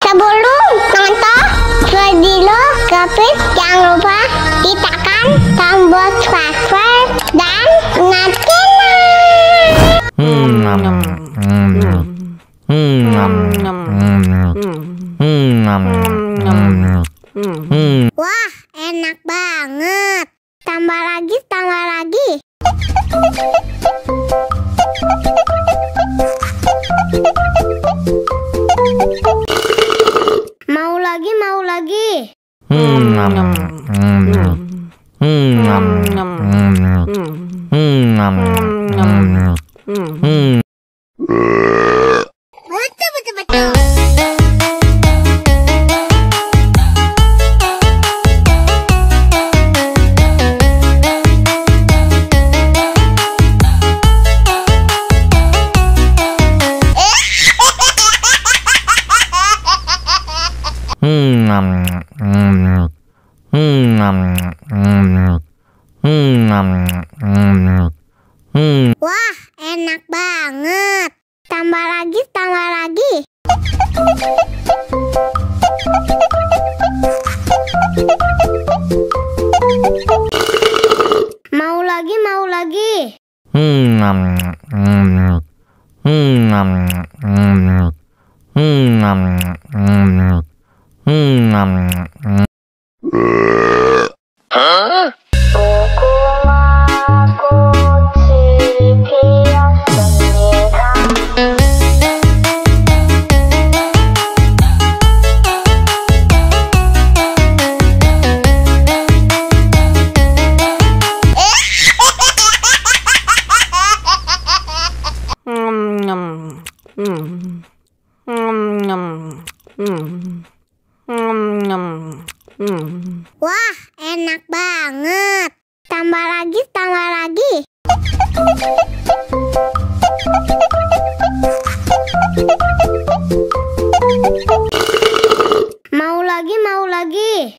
Sebelum nonton video Gapit, jangan lupa tekan tombol subscribe dan nyalakan. Wah, enak banget. Tambah lagi, tambah lagi. Mau lagi, mau lagi. Betul, betul, betul. Wah, enak banget. Tambah lagi, tambah lagi. Mau lagi, mau lagi. Wah, enak banget. Tambah lagi, tambah lagi. Mau lagi, mau lagi.